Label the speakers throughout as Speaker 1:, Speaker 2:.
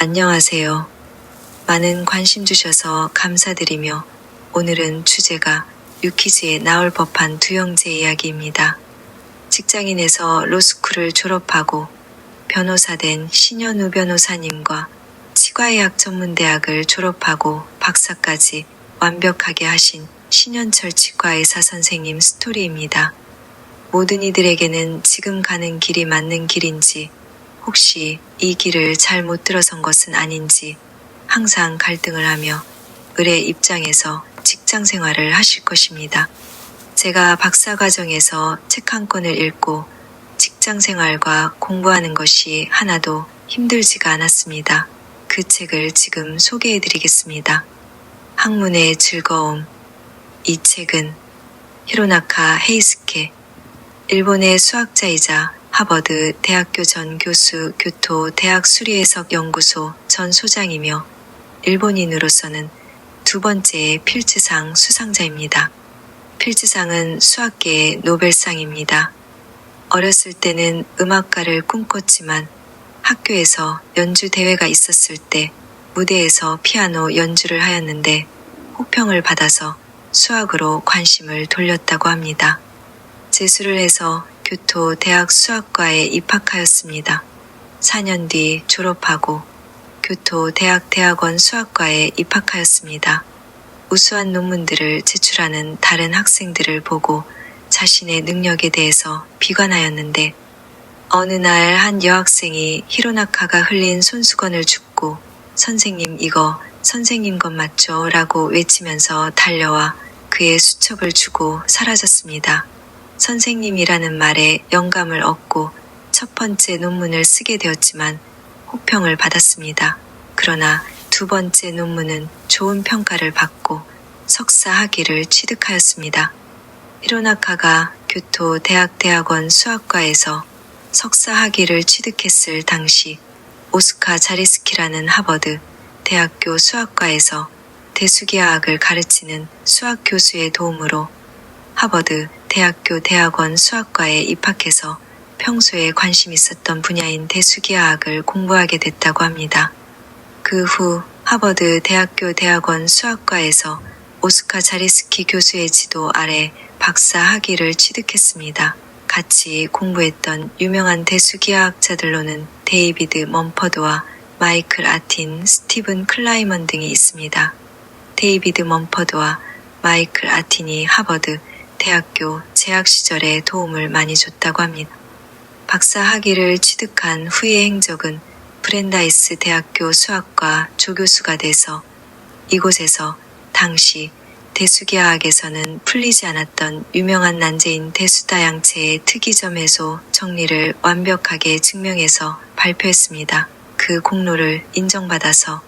Speaker 1: 안녕하세요. 많은 관심 주셔서 감사드리며 오늘은 주제가 유퀴즈에 나올 법한 두 형제 이야기입니다. 직장인에서 로스쿨을 졸업하고 변호사 된 신현우 변호사님과 치과의학 전문대학을 졸업하고 박사까지 완벽하게 하신 신현철 치과의사 선생님 스토리입니다. 모든 이들에게는 지금 가는 길이 맞는 길인지 혹시 이 길을 잘못 들어선 것은 아닌지 항상 갈등을 하며 을의 입장에서 직장 생활을 하실 것입니다. 제가 박사 과정에서 책 한 권을 읽고 직장 생활과 공부하는 것이 하나도 힘들지가 않았습니다. 그 책을 지금 소개해 드리겠습니다. 학문의 즐거움. 이 책은 히로나카 헤이스케, 일본의 수학자이자 하버드 대학교 전 교수 교토 대학 수리해석 연구소 전 소장이며 일본인으로서는 두 번째의 필즈상 수상자입니다. 필즈상은 수학계의 노벨상입니다. 어렸을 때는 음악가를 꿈꿨지만 학교에서 연주 대회가 있었을 때 무대에서 피아노 연주를 하였는데 호평을 받아서 수학으로 관심을 돌렸다고 합니다. 재수를 해서 교토 대학 수학과에 입학하였습니다. 4년 뒤 졸업하고 교토 대학 대학원 수학과에 입학하였습니다. 우수한 논문들을 제출하는 다른 학생들을 보고 자신의 능력에 대해서 비관하였는데 어느 날 한 여학생이 히로나카가 흘린 손수건을 줍고 선생님 이거 선생님 것 맞죠? 라고 외치면서 달려와 그의 수첩을 주고 사라졌습니다. 선생님이라는 말에 영감을 얻고 첫 번째 논문을 쓰게 되었지만 호평을 받았습니다. 그러나 두 번째 논문은 좋은 평가를 받고 석사 학위를 취득하였습니다. 히로나카가 교토 대학 대학원 수학과에서 석사 학위를 취득했을 당시 오스카 자리스키라는 하버드 대학교 수학과에서 대수기하학을 가르치는 수학 교수의 도움으로 하버드 대학교 대학원 수학과에 입학해서 평소에 관심 있었던 분야인 대수기하학을 공부하게 됐다고 합니다. 그 후 하버드 대학교 대학원 수학과에서 오스카 자리스키 교수의 지도 아래 박사 학위를 취득했습니다. 같이 공부했던 유명한 대수기하학자들로는 데이비드 멈퍼드와 마이클 아틴, 스티븐 클라이먼 등이 있습니다. 데이비드 멈퍼드와 마이클 아틴이 하버드 대학교 재학 시절에 도움을 많이 줬다고 합니다. 박사 학위를 취득한 후의 행적은 브랜다이스 대학교 수학과 조교수가 돼서 이곳에서 당시 대수기하학에서는 풀리지 않았던 유명한 난제인 대수다양체의 특이점 해소 정리를 완벽하게 증명해서 발표했습니다. 그 공로를 인정받아서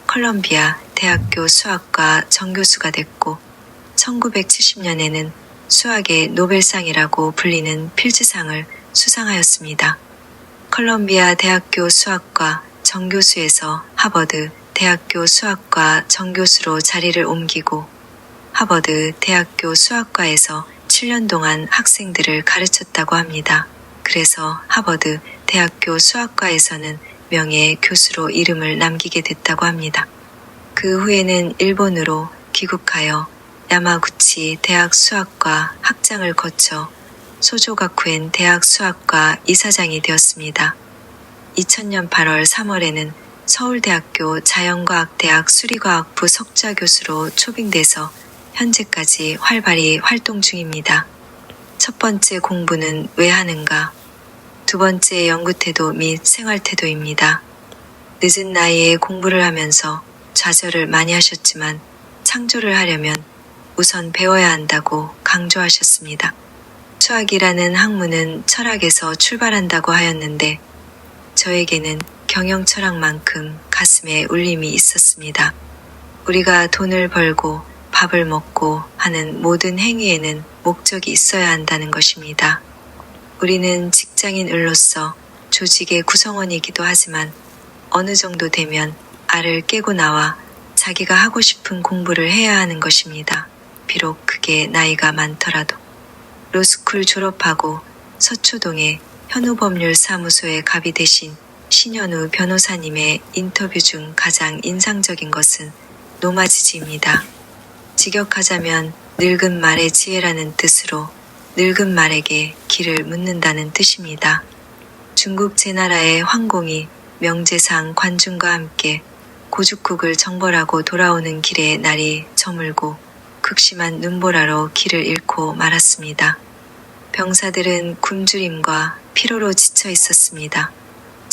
Speaker 1: 컬럼비아 대학교 수학과 정교수가 됐고 1970년에는 수학의 노벨상이라고 불리는 필즈상을 수상하였습니다. 컬럼비아 대학교 수학과 정교수에서 하버드 대학교 수학과 정교수로 자리를 옮기고 하버드 대학교 수학과에서 7년 동안 학생들을 가르쳤다고 합니다. 그래서 하버드 대학교 수학과에서는 명예 교수로 이름을 남기게 됐다고 합니다. 그 후에는 일본으로 귀국하여 야마구치 대학 수학과 학장을 거쳐 소조가쿠엔 대학 수학과 이사장이 되었습니다. 2000년 8월 3월에는 서울대학교 자연과학대학 수리과학부 석좌 교수로 초빙돼서 현재까지 활발히 활동 중입니다. 첫 번째 공부는 왜 하는가? 두 번째 연구태도 및 생활태도입니다. 늦은 나이에 공부를 하면서 좌절을 많이 하셨지만 창조를 하려면 우선 배워야 한다고 강조하셨습니다. 수학이라는 학문은 철학에서 출발한다고 하였는데 저에게는 경영철학만큼 가슴에 울림이 있었습니다. 우리가 돈을 벌고 밥을 먹고 하는 모든 행위에는 목적이 있어야 한다는 것입니다. 우리는 직장인 을로서 조직의 구성원이기도 하지만 어느 정도 되면 알을 깨고 나와 자기가 하고 싶은 공부를 해야 하는 것입니다. 비록 그게 나이가 많더라도. 로스쿨 졸업하고 서초동의 현우법률사무소의 갑이 되신 신현우 변호사님의 인터뷰 중 가장 인상적인 것은 노마지지입니다. 직역하자면 늙은 말의 지혜라는 뜻으로 늙은 말에게 길을 묻는다는 뜻입니다. 중국 제나라의 황공이 명제상 관중과 함께 고죽국을 정벌하고 돌아오는 길에 날이 저물고 극심한 눈보라로 길을 잃고 말았습니다. 병사들은 굶주림과 피로로 지쳐 있었습니다.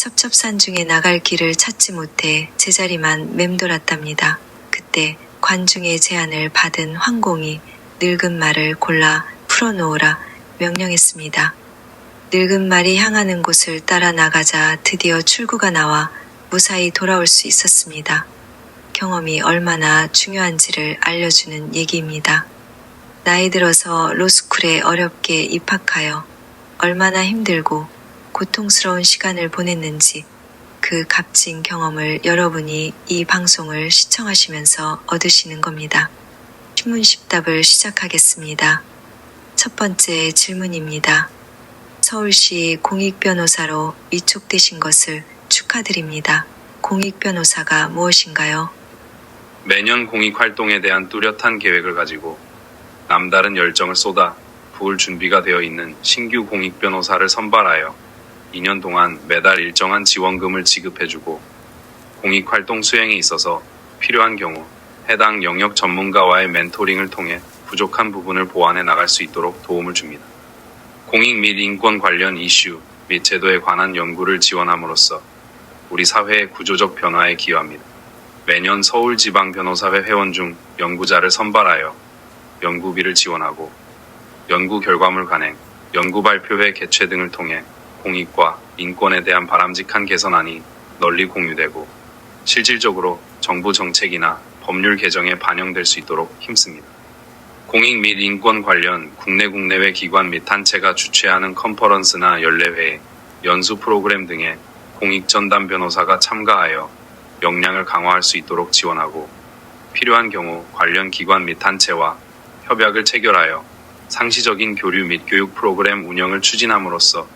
Speaker 1: 첩첩산 중에 나갈 길을 찾지 못해 제자리만 맴돌았답니다. 그때 관중의 제안을 받은 황공이 늙은 말을 골라 풀어놓으라 명령했습니다. 늙은 말이 향하는 곳을 따라 나가자 드디어 출구가 나와 무사히 돌아올 수 있었습니다. 경험이 얼마나 중요한지를 알려주는 얘기입니다. 나이 들어서 로스쿨에 어렵게 입학하여 얼마나 힘들고 고통스러운 시간을 보냈는지 그 값진 경험을 여러분이 이 방송을 시청하시면서 얻으시는 겁니다. 신문십답을 시작하겠습니다. 첫 번째 질문입니다. 서울시 공익변호사로 위촉되신 것을 축하드립니다. 공익변호사가 무엇인가요?
Speaker 2: 매년 공익활동에 대한 뚜렷한 계획을 가지고 남다른 열정을 쏟아 부을 준비가 되어 있는 신규 공익변호사를 선발하여 2년 동안 매달 일정한 지원금을 지급해주고 공익활동 수행에 있어서 필요한 경우 해당 영역 전문가와의 멘토링을 통해 부족한 부분을 보완해 나갈 수 있도록 도움을 줍니다. 공익 및 인권 관련 이슈 및 제도에 관한 연구를 지원함으로써 우리 사회의 구조적 변화에 기여합니다. 매년 서울지방변호사회 회원 중 연구자를 선발하여 연구비를 지원하고 연구 결과물 간행, 연구 발표회 개최 등을 통해 공익과 인권에 대한 바람직한 개선안이 널리 공유되고 실질적으로 정부 정책이나 법률 개정에 반영될 수 있도록 힘씁니다. 공익 및 인권 관련 국내외 기관 및 단체가 주최하는 컨퍼런스나 연례회, 연수 프로그램 등에 공익전담 변호사가 참가하여 역량을 강화할 수 있도록 지원하고 필요한 경우 관련 기관 및 단체와 협약을 체결하여 상시적인 교류 및 교육 프로그램 운영을 추진함으로써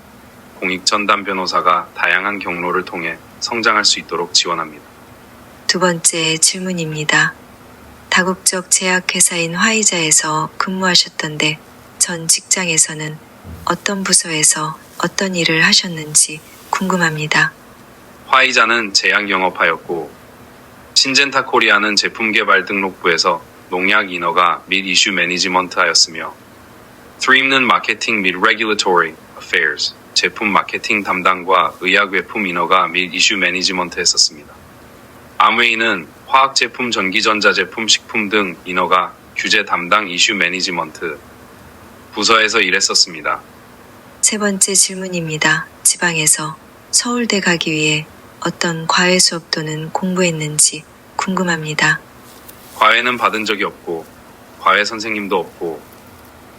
Speaker 2: 공익전담 변호사가 다양한 경로를 통해 성장할 수 있도록 지원합니다.
Speaker 1: 두 번째 질문입니다. 다국적 제약회사인 화이자에서 근무하셨던데 전 직장에서는 어떤 부서에서 어떤 일을 하셨는지 궁금합니다.
Speaker 2: 화이자는 제약 영업하였고 신젠타 코리아는 제품 개발 등록부에서 농약 인허가 및 이슈 매니지먼트 하였으며 3M는 마케팅 및 Regulatory Affairs, 제품 마케팅 담당과 의약 외품 인허가 및 이슈 매니지먼트 했었습니다. 암웨이는 화학제품, 전기전자제품, 식품 등 인허가, 규제 담당 이슈 매니지먼트 부서에서 일했었습니다.
Speaker 1: 세 번째 질문입니다. 지방에서 서울대 가기 위해 어떤 과외 수업 또는 공부했는지 궁금합니다.
Speaker 2: 과외는 받은 적이 없고 과외 선생님도 없고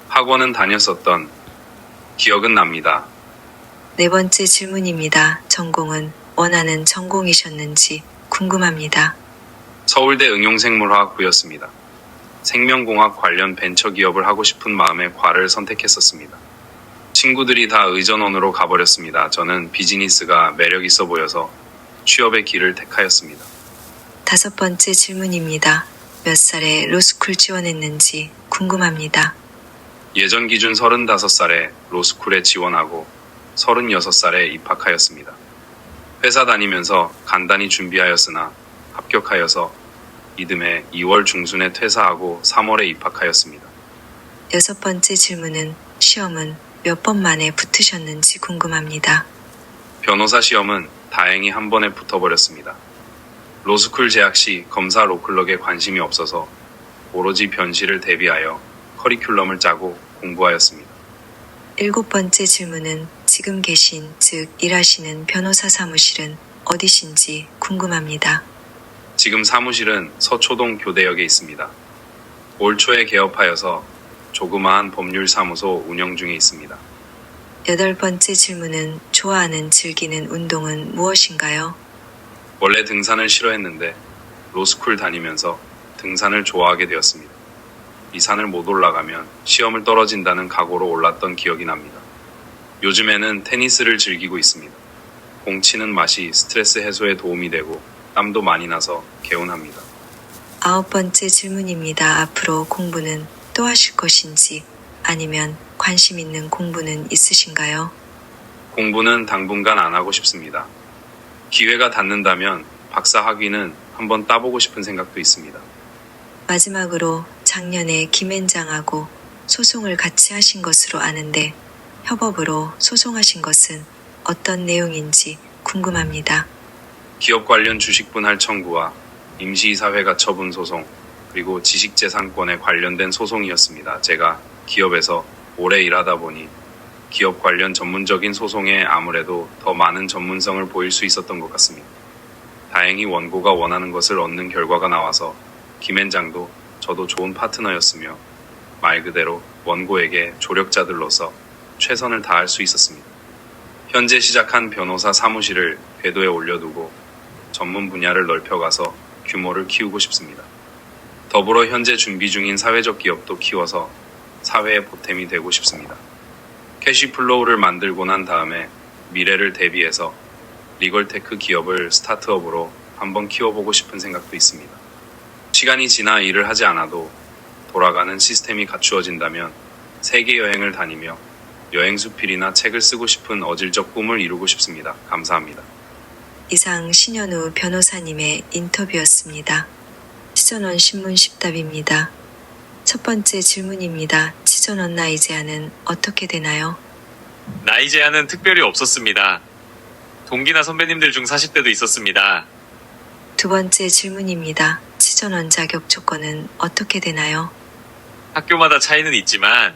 Speaker 2: 학원은 다녔었던 기억은 납니다.
Speaker 1: 네 번째 질문입니다. 전공은 원하는 전공이셨는지 궁금합니다.
Speaker 2: 서울대 응용생물화학부였습니다. 생명공학 관련 벤처기업을 하고 싶은 마음에 과를 선택했었습니다. 친구들이 다 의전원으로 가버렸습니다. 저는 비즈니스가 매력 있어 보여서 취업의 길을 택하였습니다.
Speaker 1: 다섯 번째 질문입니다. 몇 살에 로스쿨 지원했는지 궁금합니다.
Speaker 2: 예전 기준 35살에 로스쿨에 지원하고 36살에 입학하였습니다. 회사 다니면서 간단히 준비하였으나 합격하여서 이듬해 2월 중순에 퇴사하고 3월에 입학하였습니다.
Speaker 1: 여섯 번째 질문은 시험은 몇 번 만에 붙으셨는지 궁금합니다.
Speaker 2: 변호사 시험은 다행히 한 번에 붙어버렸습니다. 로스쿨 재학 시 검사 로클럭에 관심이 없어서 오로지 변시를 대비하여 커리큘럼을 짜고 공부하였습니다.
Speaker 1: 일곱 번째 질문은 지금 계신, 즉 일하시는 변호사 사무실은 어디신지 궁금합니다.
Speaker 2: 지금 사무실은 서초동 교대역에 있습니다. 올 초에 개업하여서 조그마한 법률사무소 운영 중에 있습니다.
Speaker 1: 여덟 번째 질문은 좋아하는 즐기는 운동은 무엇인가요?
Speaker 2: 원래 등산을 싫어했는데 로스쿨 다니면서 등산을 좋아하게 되었습니다. 이 산을 못 올라가면 시험을 떨어진다는 각오로 올랐던 기억이 납니다. 요즘에는 테니스를 즐기고 있습니다. 공 치는 맛이 스트레스 해소에 도움이 되고 땀도 많이 나서 개운합니다.
Speaker 1: 9번째 질문입니다. 앞으로 공부는 또 하실 것인지 아니면 관심 있는 공부는 있으신가요?
Speaker 2: 공부는 당분간 안 하고 싶습니다. 기회가 닿는다면 박사 학위는 한번 따보고 싶은 생각도 있습니다.
Speaker 1: 마지막으로 작년에 김앤장하고 소송을 같이 하신 것으로 아는데 협업으로 소송하신 것은 어떤 내용인지 궁금합니다.
Speaker 2: 기업 관련 주식 분할 청구와 임시이사회가 처분 소송, 그리고 지식재산권에 관련된 소송이었습니다. 제가 기업에서 오래 일하다 보니 기업 관련 전문적인 소송에 아무래도 더 많은 전문성을 보일 수 있었던 것 같습니다. 다행히 원고가 원하는 것을 얻는 결과가 나와서 김앤장도 저도 좋은 파트너였으며 말 그대로 원고에게 조력자들로서 최선을 다할 수 있었습니다. 현재 시작한 변호사 사무실을 궤도에 올려두고 전문 분야를 넓혀가서 규모를 키우고 싶습니다. 더불어 현재 준비 중인 사회적 기업도 키워서 사회의 보탬이 되고 싶습니다. 캐시플로우를 만들고 난 다음에 미래를 대비해서 리걸테크 기업을 스타트업으로 한번 키워보고 싶은 생각도 있습니다. 시간이 지나 일을 하지 않아도 돌아가는 시스템이 갖추어진다면 세계 여행을 다니며 여행 수필이나 책을 쓰고 싶은 어질적 꿈을 이루고 싶습니다. 감사합니다.
Speaker 1: 이상 신현우 변호사님의 인터뷰였습니다. 치전원 신문 10답입니다. 첫 번째 질문입니다. 치전원 나이 제한은 어떻게 되나요?
Speaker 3: 나이 제한은 특별히 없었습니다. 동기나 선배님들 중 40대도 있었습니다.
Speaker 1: 두 번째 질문입니다. 치전원 자격 조건은 어떻게 되나요?
Speaker 3: 학교마다 차이는 있지만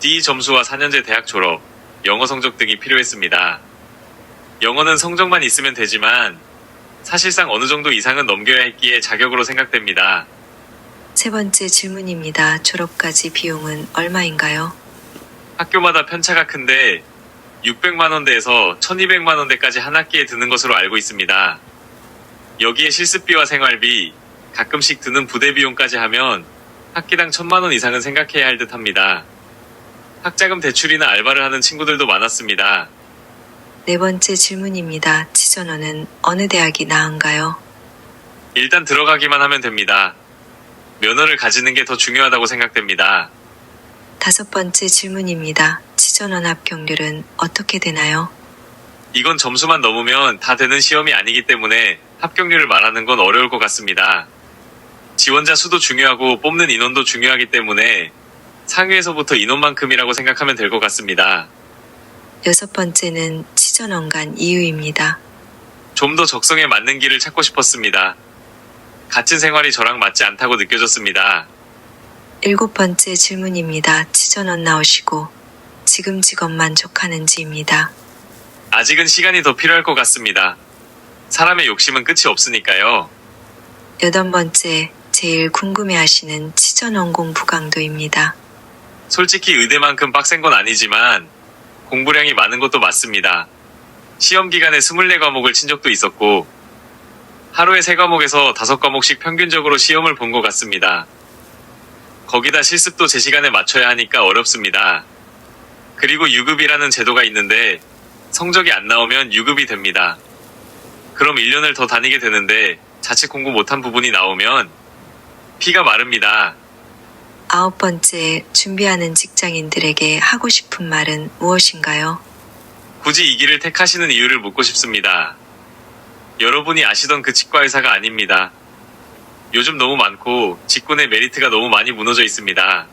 Speaker 3: D 점수와 4년제 대학 졸업, 영어 성적 등이 필요했습니다. 영어는 성적만 있으면 되지만 사실상 어느 정도 이상은 넘겨야 했기에 자격으로 생각됩니다.
Speaker 1: 세 번째 질문입니다. 졸업까지 비용은 얼마인가요?
Speaker 3: 학교마다 편차가 큰데 600만 원대에서 1200만 원대까지 한 학기에 드는 것으로 알고 있습니다. 여기에 실습비와 생활비, 가끔씩 드는 부대 비용까지 하면 학기당 1000만 원 이상은 생각해야 할 듯 합니다. 학자금 대출이나 알바를 하는 친구들도 많았습니다.
Speaker 1: 네 번째 질문입니다. 치전원은 어느 대학이 나은가요?
Speaker 3: 일단 들어가기만 하면 됩니다. 면허를 가지는 게 더 중요하다고 생각됩니다.
Speaker 1: 다섯 번째 질문입니다. 치전원 합격률은 어떻게 되나요?
Speaker 3: 이건 점수만 넘으면 다 되는 시험이 아니기 때문에 합격률을 말하는 건 어려울 것 같습니다. 지원자 수도 중요하고 뽑는 인원도 중요하기 때문에 상위에서부터 인원만큼이라고 생각하면 될 것 같습니다.
Speaker 1: 여섯 번째는 치전원 간 이유입니다.
Speaker 3: 좀 더 적성에 맞는 길을 찾고 싶었습니다. 갇힌 생활이 저랑 맞지 않다고 느껴졌습니다.
Speaker 1: 일곱 번째 질문입니다. 치전원 나오시고 지금 직업 만족하는지입니다.
Speaker 3: 아직은 시간이 더 필요할 것 같습니다. 사람의 욕심은 끝이 없으니까요.
Speaker 1: 여덟 번째, 제일 궁금해하시는 치전원 공부 강도입니다.
Speaker 3: 솔직히 의대만큼 빡센 건 아니지만 공부량이 많은 것도 맞습니다. 시험 기간에 24과목을 친 적도 있었고 하루에 3과목에서 5과목씩 평균적으로 시험을 본 것 같습니다. 거기다 실습도 제 시간에 맞춰야 하니까 어렵습니다. 그리고 유급이라는 제도가 있는데 성적이 안 나오면 유급이 됩니다. 그럼 1년을 더 다니게 되는데 자칫 공부 못한 부분이 나오면 피가 마릅니다.
Speaker 1: 아홉 번째, 준비하는 직장인들에게 하고 싶은 말은 무엇인가요?
Speaker 3: 굳이 이 길을 택하시는 이유를 묻고 싶습니다. 여러분이 아시던 그 치과의사가 아닙니다. 요즘 너무 많고 직군의 메리트가 너무 많이 무너져 있습니다.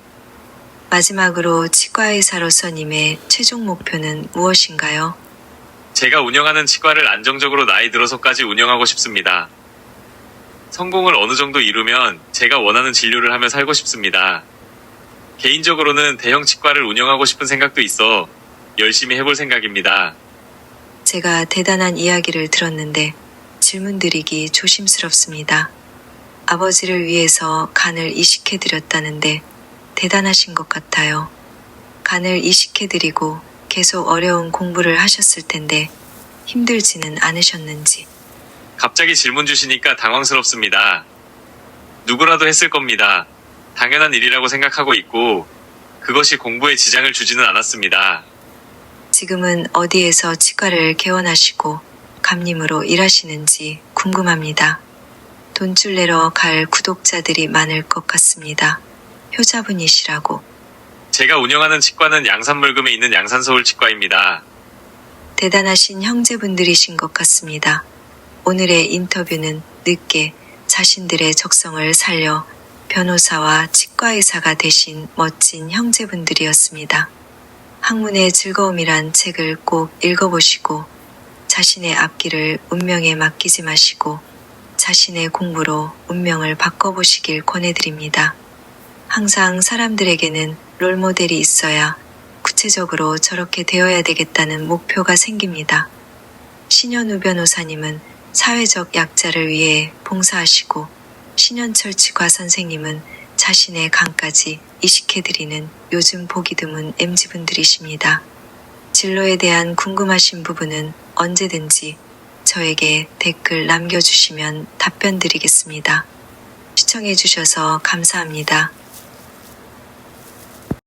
Speaker 1: 마지막으로 치과의사로서님의 최종 목표는 무엇인가요?
Speaker 3: 제가 운영하는 치과를 안정적으로 나이 들어서까지 운영하고 싶습니다. 성공을 어느 정도 이루면 제가 원하는 진료를 하며 살고 싶습니다. 개인적으로는 대형 치과를 운영하고 싶은 생각도 있어 열심히 해볼 생각입니다.
Speaker 1: 제가 대단한 이야기를 들었는데 질문 드리기 조심스럽습니다. 아버지를 위해서 간을 이식해드렸다는데 대단하신 것 같아요. 간을 이식해드리고 계속 어려운 공부를 하셨을 텐데 힘들지는 않으셨는지.
Speaker 3: 갑자기 질문 주시니까 당황스럽습니다. 누구라도 했을 겁니다. 당연한 일이라고 생각하고 있고 그것이 공부에 지장을 주지는 않았습니다.
Speaker 1: 지금은 어디에서 치과를 개원하시고 감님으로 일하시는지 궁금합니다. 돈줄 내러 갈 구독자들이 많을 것 같습니다. 효자분이시라고.
Speaker 3: 제가 운영하는 치과는 양산물금에 있는 양산서울치과입니다.
Speaker 1: 대단하신 형제분들이신 것 같습니다. 오늘의 인터뷰는 늦게 자신들의 적성을 살려 변호사와 치과의사가 되신 멋진 형제분들이었습니다. 학문의 즐거움이란 책을 꼭 읽어보시고 자신의 앞길을 운명에 맡기지 마시고 자신의 공부로 운명을 바꿔보시길 권해드립니다. 항상 사람들에게는 롤모델이 있어야 구체적으로 저렇게 되어야 되겠다는 목표가 생깁니다. 신현우 변호사님은 사회적 약자를 위해 봉사하시고 신현철 치과 선생님은 자신의 간까지 이식해드리는 요즘 보기 드문 MZ분들이십니다. 진로에 대한 궁금하신 부분은 언제든지 저에게 댓글 남겨주시면 답변 드리겠습니다. 시청해주셔서 감사합니다.